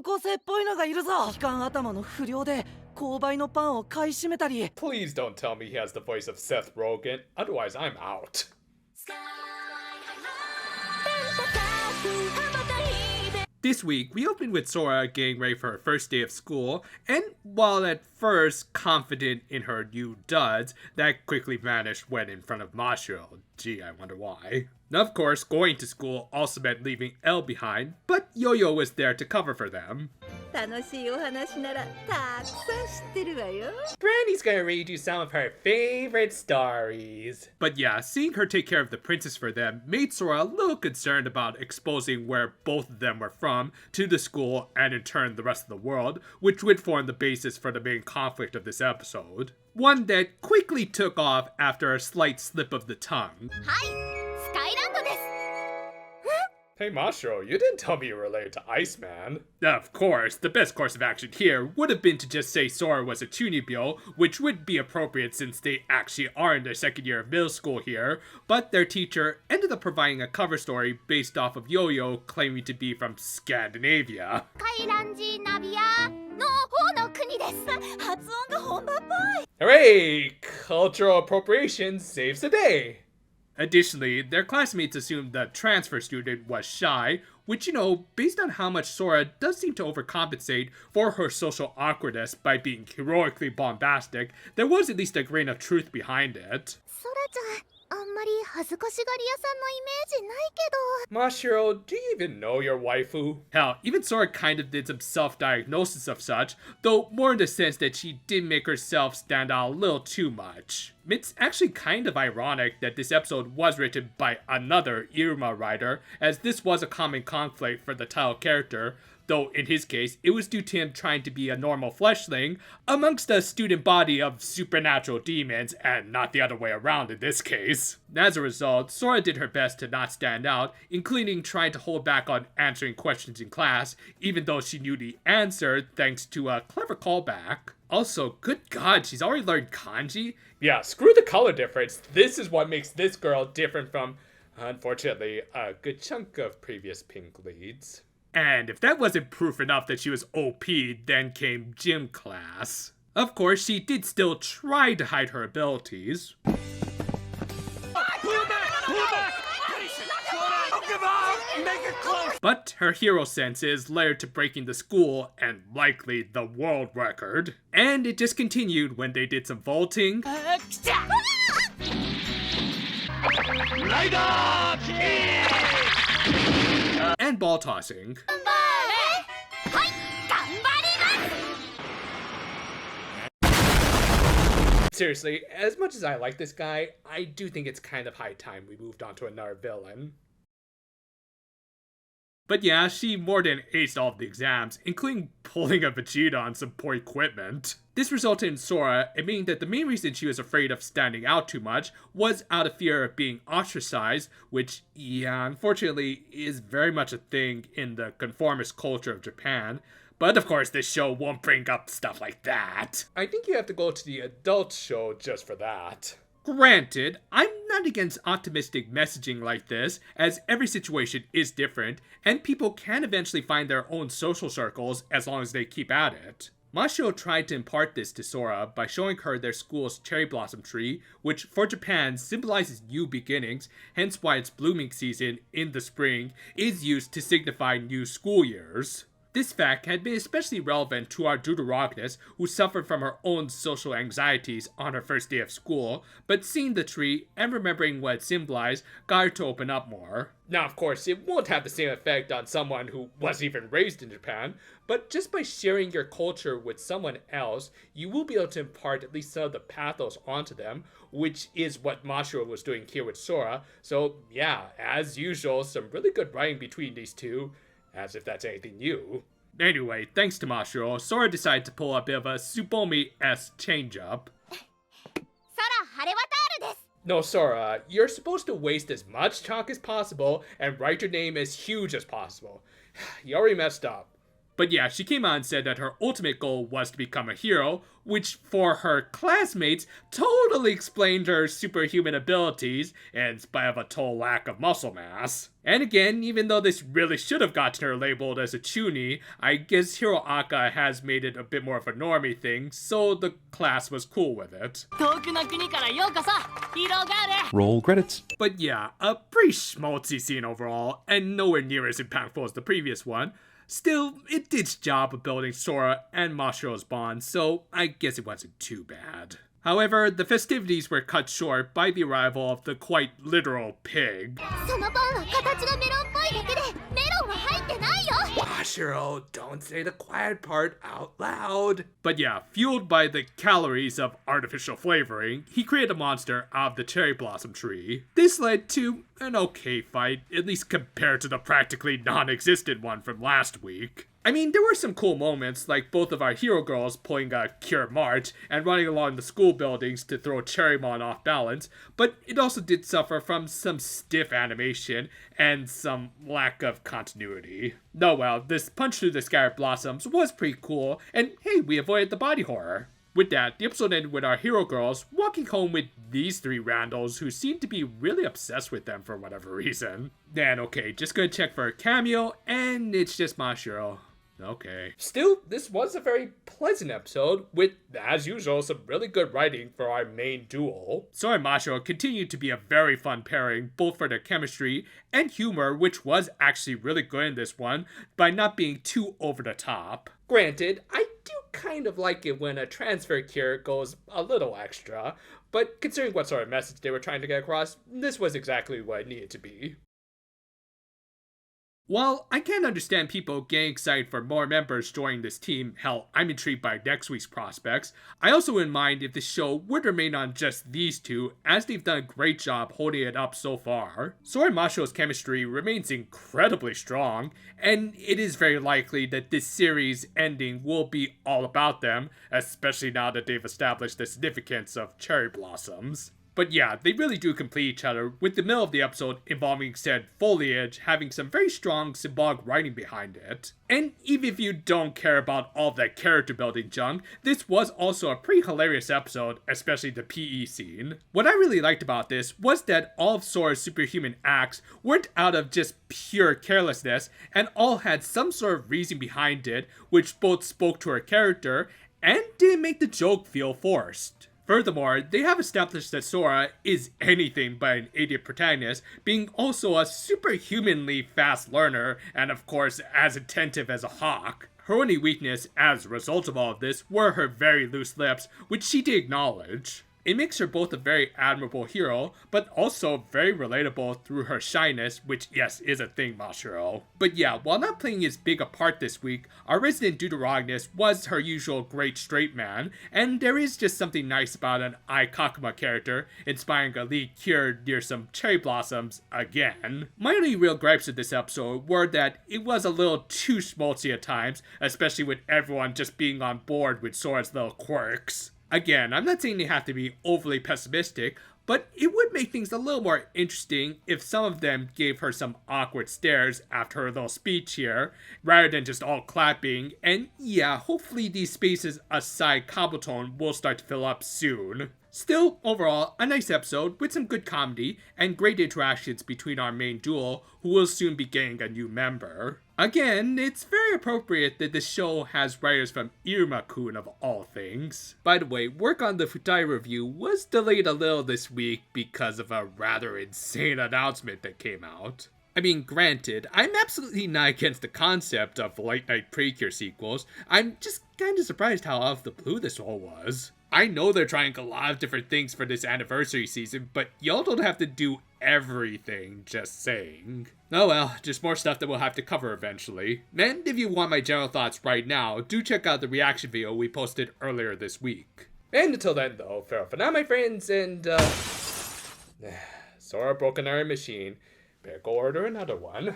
校生っぽいのがいるぞ。期間頭の不良で購買のパンを買い占めたり。 Please don't tell me he has the voice of Seth Rogen, otherwise I'm out. This week, we opened with Sora getting ready for her first day of school, and while at first confident in her new duds, that quickly vanished when in front of Mashiro. Gee, I wonder why. Now, of course, going to school also meant leaving Elle behind, but Yo-Yo was there to cover for them. Brandy's gonna read you some of her favorite stories. But yeah, seeing her take care of the princess for them made Sora a little concerned about exposing where both of them were from to the school and in turn the rest of the world, which would form the basis for the main conflict of this episode. One that quickly took off after a slight slip of the tongue. Hey Mashiro, you didn't tell me you were related to Iceman. Of course, the best course of action here would have been to just say Sora was a Chunibyo, which would be appropriate since they actually are in their second year of middle school here, but their teacher ended up providing a cover story based off of Yo-Yo claiming to be from Scandinavia. Hooray! Cultural appropriation saves the day! Additionally, their classmates assumed the transfer student was shy, which, based on how much Sora does seem to overcompensate for her social awkwardness by being heroically bombastic, there was at least a grain of truth behind it. Mashiro, do you even know your waifu? Hell, even Sora kind of did some self-diagnosis of such, though more in the sense that she did make herself stand out a little too much. It's actually kind of ironic that this episode was written by another Iruma writer, as this was a common conflict for the title character, though in his case, it was due to him trying to be a normal fleshling amongst a student body of supernatural demons, and not the other way around in this case. As a result, Sora did her best to not stand out, including trying to hold back on answering questions in class, even though she knew the answer thanks to a clever callback. Also, good god, she's already learned kanji? Yeah, screw the color difference. This is what makes this girl different from, unfortunately, a good chunk of previous pink leads. And if that wasn't proof enough that she was OP, then came gym class. Of course, she did still try to hide her abilities. But her hero sense is layered to breaking the school and likely the world record. And it just continued when they did some vaulting. And ball tossing. Seriously, as much as I like this guy, I do think it's kind of high time we moved on to another villain. But yeah, she more than aced all of the exams, including pulling a Vegeta on some poor equipment. This resulted in Sora admitting that the main reason she was afraid of standing out too much was out of fear of being ostracized, which, yeah, unfortunately is very much a thing in the conformist culture of Japan. But of course, this show won't bring up stuff like that. I think you have to go to the adult show just for that. Granted, I'm not against optimistic messaging like this, as every situation is different, and people can eventually find their own social circles as long as they keep at it. Mashiro tried to impart this to Sora by showing her their school's cherry blossom tree, which for Japan symbolizes new beginnings, hence why its blooming season in the spring is used to signify new school years. This fact had been especially relevant to our Deuterogonus, who suffered from her own social anxieties on her first day of school, but seeing the tree and remembering what it symbolized got her to open up more. Now, of course, it won't have the same effect on someone who wasn't even raised in Japan, but just by sharing your culture with someone else, you will be able to impart at least some of the pathos onto them, which is what Mashiro was doing here with Sora. So yeah, as usual, some really good writing between these two. As if that's anything new. Anyway, thanks to Mashiro, Sora decided to pull a bit of a Tsubomi-esque change-up. No, Sora, you're supposed to waste as much chalk as possible and write your name as huge as possible. You already messed up. But yeah, she came out and said that her ultimate goal was to become a hero, which for her classmates totally explained her superhuman abilities in spite of a total lack of muscle mass. And again, even though this really should have gotten her labeled as a chuuni, I guess Hiroaka has made it a bit more of a normie thing, so the class was cool with it. Roll credits. But yeah, a pretty schmaltzy scene overall, and nowhere near as impactful as the previous one. Still, it did its job of building Sora and Mashiro's bond, so I guess it wasn't too bad. However, the festivities were cut short by the arrival of the quite literal pig. Mashiro, don't say the quiet part out loud. But yeah, fueled by the calories of artificial flavoring, he created a monster out of the cherry blossom tree. This led to an okay fight, at least compared to the practically non-existent one from last week. I mean, there were some cool moments, like both of our hero girls pulling a Cure March and running along the school buildings to throw Cherrymon off balance, but it also did suffer from some stiff animation and some lack of continuity. Oh well, this punch through the scattered blossoms was pretty cool, and hey, we avoided the body horror. With that, the episode ended with our hero girls walking home with these three Randalls who seemed to be really obsessed with them for whatever reason. Then okay, just gonna check for a cameo, and it's just Mashiro. Okay. Still, this was a very pleasant episode with, as usual, some really good writing for our main duo. Sora and Mashiro continued to be a very fun pairing, both for their chemistry and humor, which was actually really good in this one, by not being too over the top. Granted, I do kind of like it when a transfer cure goes a little extra, but considering what sort of message they were trying to get across, this was exactly what it needed to be. While I can understand people getting excited for more members joining this team, hell, I'm intrigued by next week's prospects, I also wouldn't mind if the show would remain on just these two, as they've done a great job holding it up so far. Sora and Mashiro's chemistry remains incredibly strong, and it is very likely that this series ending will be all about them, especially now that they've established the significance of cherry blossoms. But yeah, they really do complete each other, with the middle of the episode involving said foliage having some very strong symbolic writing behind it. And even if you don't care about all that character building junk, this was also a pretty hilarious episode, especially the PE scene. What I really liked about this was that all of Sora's superhuman acts weren't out of just pure carelessness, and all had some sort of reason behind it, which both spoke to her character and didn't make the joke feel forced. Furthermore, they have established that Sora is anything but an idiot protagonist, being also a superhumanly fast learner, and of course as attentive as a hawk. Her only weakness as a result of all of this were her very loose lips, which she did acknowledge. It makes her both a very admirable hero, but also very relatable through her shyness, which yes, is a thing, Mashiro. But yeah, while not playing as big a part this week, our resident deuterogonist was her usual great straight man, and there is just something nice about an Ai Kakuma character inspiring a lead cured near some cherry blossoms again. My only real gripes with this episode were that it was a little too schmaltzy at times, especially with everyone just being on board with Sora's little quirks. Again, I'm not saying they have to be overly pessimistic, but it would make things a little more interesting if some of them gave her some awkward stares after her little speech here, rather than just all clapping, and yeah, hopefully these spaces aside Cobbletone will start to fill up soon. Still, overall, a nice episode with some good comedy and great interactions between our main duo, who will soon be getting a new member. Again, it's very appropriate that this show has writers from Iruma-kun of all things. By the way, work on the Futai review was delayed a little this week because of a rather insane announcement that came out. I mean, granted, I'm absolutely not against the concept of late night Precure sequels. I'm just kinda surprised how out of the blue this all was. I know they're trying a lot of different things for this anniversary season, but y'all don't have to do everything, just saying. Oh well, just more stuff that we'll have to cover eventually. And if you want my general thoughts right now, do check out the reaction video we posted earlier this week. And until then though, farewell for now my friends, and Sora broke an iron machine. Better go order another one.